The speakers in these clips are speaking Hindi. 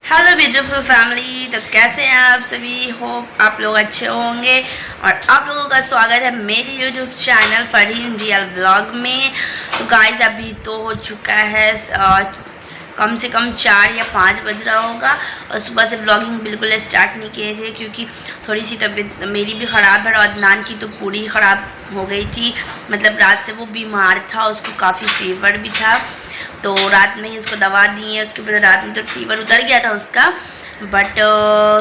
Hello beautiful family. तो कैसे हैं आप सभी? होप आप लोग अच्छे होंगे और आप लोगों का स्वागत है मेरे YouTube channel Farheen real vlog में। तो गाइस अभी तो हो चुका है कम से कम 4 या 5 बज रहा होगा और सुबह से ब्लॉगिंग बिल्कुल स्टार्ट नहीं किए थे क्योंकि थोड़ी सी तबीयत मेरी भी ख़राब है और अदनान की तो पूरी ख़राब हो गई थी। मतलब रात से वो बीमार था, उसको काफ़ी फीवर भी था, तो रात में ही उसको दवा दी है। उसके बाद रात में तो फीवर उतर गया था उसका, बट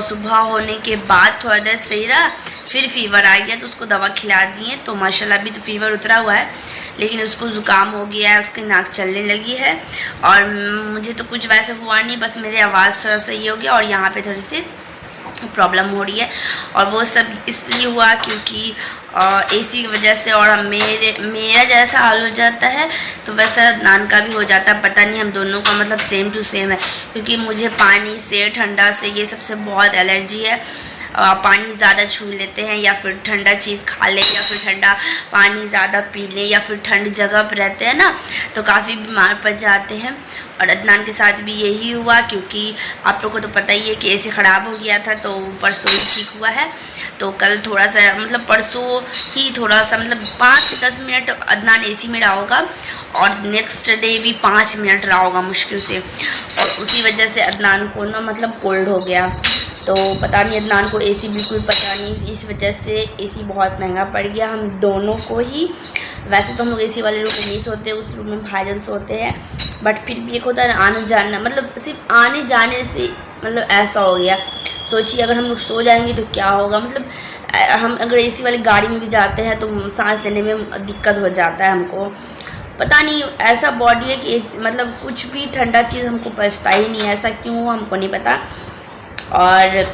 सुबह होने के बाद थोड़ा देर सही रहा, फिर फीवर आ गया तो उसको दवा खिला दिए। तो माशाल्लाह अभी तो फीवर उतरा हुआ है, लेकिन उसको ज़ुकाम हो गया है, उसकी नाक चलने लगी है। और मुझे तो कुछ वैसे हुआ नहीं, बस मेरी आवाज़ थोड़ा सही हो गया और यहाँ पे थोड़ी सी प्रॉब्लम हो रही है। और वो सब इसलिए हुआ क्योंकि एसी की वजह से, और मेरा जैसा हाल हो जाता है तो वैसा नान का भी हो जाता है। पता नहीं हम दोनों का मतलब सेम टू सेम है, क्योंकि मुझे पानी से, ठंडा से, ये सबसे बहुत एलर्जी है। पानी ज़्यादा छू लेते हैं या फिर ठंडा चीज़ खा लें या फिर ठंडा पानी ज़्यादा पी लें या फिर ठंड जगह पर रहते हैं ना, तो काफ़ी बीमार पड़ जाते हैं। और अदनान के साथ भी यही हुआ, क्योंकि आप लोगों को तो पता ही है कि एसी ख़राब हो गया था, तो परसों ही ठीक हुआ है। तो कल थोड़ा सा मतलब परसों ही थोड़ा सा मतलब 5 से 10 मिनट अदनान एसी में रहा होगा और नेक्स्ट डे भी 5 मिनट रहा होगा मुश्किल से, और उसी वजह से अदनान को ना मतलब कोल्ड हो गया। तो पता नहीं अदनान को एसी बिल्कुल पता नहीं, इस वजह से एसी बहुत महंगा पड़ गया हम दोनों को ही। वैसे तो हम लोग एसी वाले रूम में नहीं सोते, उस रूम में भाईजान सोते हैं, बट फिर भी एक होता है आने जाना, मतलब सिर्फ आने जाने से मतलब ऐसा हो गया। सोचिए अगर हम लोग सो जाएंगे तो क्या होगा। मतलब हम अगर एसी वाली गाड़ी में भी जाते हैं तो सांस लेने में दिक्कत हो जाता है हमको। पता नहीं ऐसा बॉडी है कि मतलब कुछ भी ठंडा चीज़ हमको पचता ही नहीं, ऐसा क्यों हमको नहीं पता। और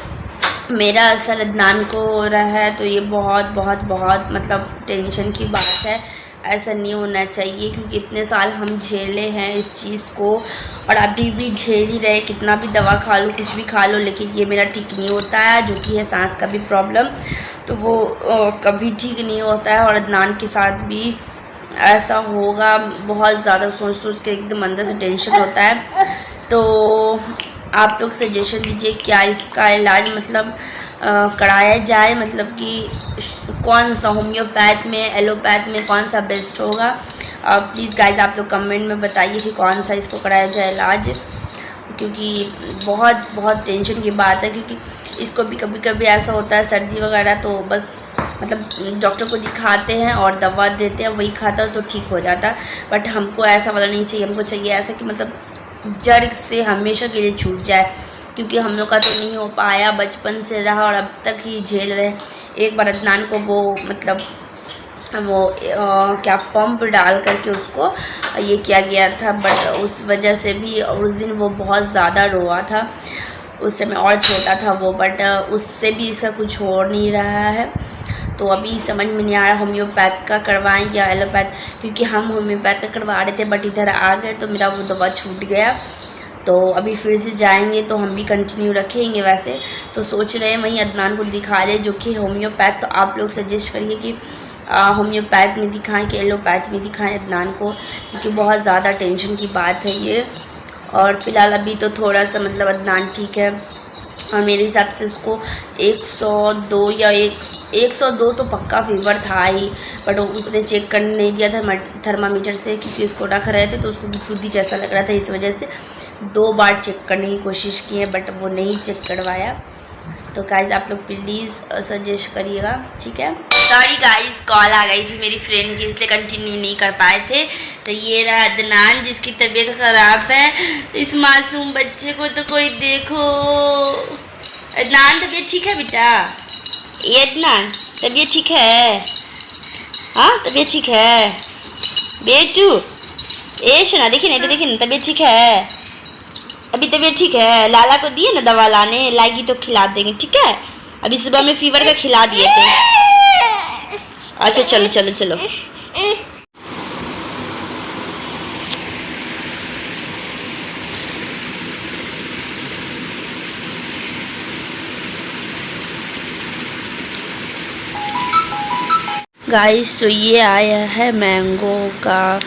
मेरा असर अदनान को हो रहा है, तो ये बहुत बहुत बहुत मतलब टेंशन की बात है। ऐसा नहीं होना चाहिए, क्योंकि इतने साल हम झेले हैं इस चीज़ को और अभी भी झेल ही रहे। कितना भी दवा खा लो, कुछ भी खा लो, लेकिन ये मेरा ठीक नहीं होता है, जो कि है सांस का भी प्रॉब्लम, तो वो कभी ठीक नहीं होता है। और अदनान के साथ भी ऐसा होगा, बहुत ज़्यादा सोच सोच के एकदम अंदर से टेंशन होता है। तो आप लोग सजेशन दीजिए क्या इसका इलाज मतलब कराया जाए, मतलब कि कौन सा होम्योपैथ में, एलोपैथ में कौन सा बेस्ट होगा। प्लीज़ गाइज आप लोग कमेंट में बताइए कि कौन सा इसको कराया जाए इलाज, क्योंकि बहुत बहुत टेंशन की बात है। क्योंकि इसको भी कभी कभी ऐसा होता है सर्दी वगैरह, तो बस मतलब डॉक्टर को दिखाते हैं और दवा देते हैं, वही खाता है तो ठीक हो जाता है। बट हमको ऐसा वाला नहीं चाहिए, हमको चाहिए ऐसा कि मतलब जड़ से हमेशा के लिए छूट जाए, क्योंकि हम लोग का तो नहीं हो पाया, बचपन से रहा और अब तक ही झेल रहे। एक बार अदनान को वो मतलब वो क्या पंप डाल करके उसको ये किया गया था, बट उस वजह से भी उस दिन वो बहुत ज़्यादा रोआ था। उस समय और छोटा था वो, बट उससे भी इसका कुछ हो नहीं रहा है। तो अभी समझ में नहीं आ रहा होम्योपैथ का करवाएं या एलोपैथ, क्योंकि हम होम्योपैथ का करवा रहे थे बट इधर आ गए तो मेरा वो दवा छूट गया। तो अभी फिर से जाएंगे तो हम भी कंटिन्यू रखेंगे। वैसे तो सोच रहे हैं वहीं अदनान को दिखा ले, जो कि होम्योपैथ। तो आप लोग सजेस्ट करिए कि होम्योपैथ में दिखाएं कि एलोपैथ में दिखाएं अदनान को, क्योंकि बहुत ज़्यादा टेंशन की बात है ये। और फिलहाल अभी तो थोड़ा सा मतलब अदनान ठीक है, और मेरे हिसाब से उसको 102 या 102 तो पक्का फीवर था ही, बट उसने चेक करने नहीं दिया था थर्मामीटर से, क्योंकि उसको रख रहे थे तो उसको खुद ही जैसा लग रहा था, इस वजह से 2 बार चेक करने की कोशिश की है, बट वो नहीं चेक करवाया। तो गाइज़ आप लोग प्लीज़ सजेस्ट करिएगा, ठीक है। सॉरी गाइज़, कॉल आ गई थी मेरी फ्रेंड की, इसलिए कंटिन्यू नहीं कर पाए थे। तो ये रहा अदनान, जिसकी तबीयत ख़राब है। इस मासूम बच्चे को तो कोई देखो। अदनान तबीयत ठीक है बेटा? ये अदनान तबीयत ठीक है? हाँ तबीयत ठीक है बेटू? ए सुना, देखिए नहीं तो देखिए ना, तबीयत ठीक है? अभी तबीयत ठीक है? लाला को दिए ना दवा लाने, लाएगी तो खिला देंगे, ठीक है। अभी सुबह में फीवर का खिला दिए थे। अच्छा चलो चलो चलो। गाइस तो ये आया है मैंगो का,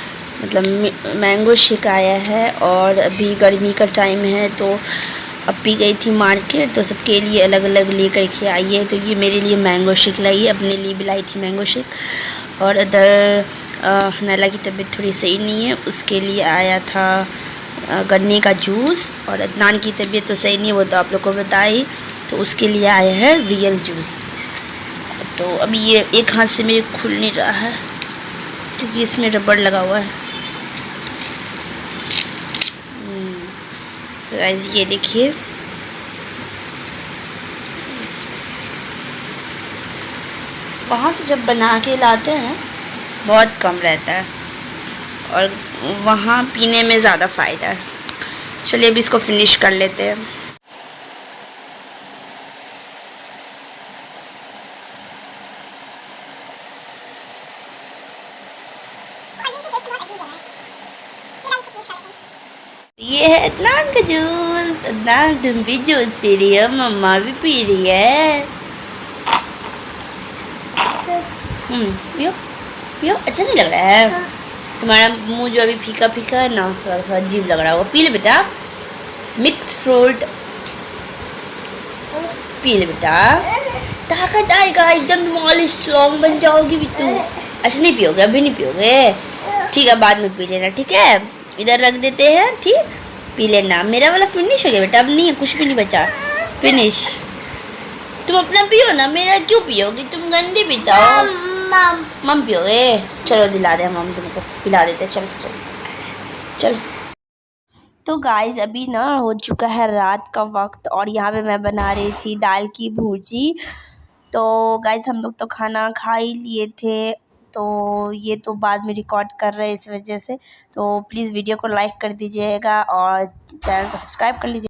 मतलब मैंगो शेक आया है, और अभी गर्मी का टाइम है तो अपी गई थी मार्केट तो सबके लिए अलग अलग लेकर के आई है। तो ये मेरे लिए मैंगो शेक लाई है, अपने लिए भी लाई थी मैंगो शेक। और इधर नैला की तबीयत थोड़ी सही नहीं है, उसके लिए आया था गन्ने का जूस। और अदनान की तबीयत तो सही नहीं है, वो तो आप लोग को बताई, तो उसके लिए आया है रियल जूस। तो अभी ये एक हाथ से मेरे खुल नहीं रहा है क्योंकि इसमें रबड़ लगा हुआ है। तो गाइस ये देखिए, वहाँ से जब बना के लाते हैं बहुत कम रहता है और वहाँ पीने में ज़्यादा फ़ायदा है। चलिए अभी इसको फिनिश कर लेते हैं। ये है अदनान का जूस। अदनान तुम भी जूस पी रही हो, मम्मा भी पी रही है। पियो पियो, अच्छा नहीं लग रहा है? तुम्हारा मुंह जो अभी फीका फीका है ना, थोड़ा सा अजीब लग रहा होगा। पी ले बेटा, मिक्स फ्रूट पी ले बेटा, ताकत आएगा, एकदम मॉल स्ट्रॉन्ग बन जाओगी भी तू। अच्छा नहीं पियोगे, अभी नहीं पियोगे, ठीक है बाद में पी लेना, ठीक है? इधर रख देते हैं, ठीक, पी लेना। मेरा वाला फिनिश हो गया बेटा, अब नहीं है, कुछ भी नहीं बचा, फिनिश। तुम अपना पियो ना, मेरा क्यों पियोगी? तुम गंदी पीता हो। मम पियोगे? चलो दिला दे, हम तुमको पिला देते, चलो चलो चलो। तो गाइस अभी ना हो चुका है रात का वक्त और यहाँ पे मैं बना रही थी दाल की भुर्जी। तो गाइस हम लोग तो खाना खा ही लिए थे, तो ये तो बाद में रिकॉर्ड कर रहे हैं इस वजह से। तो प्लीज़ वीडियो को लाइक कर दीजिएगा और चैनल को सब्सक्राइब कर लीजिए।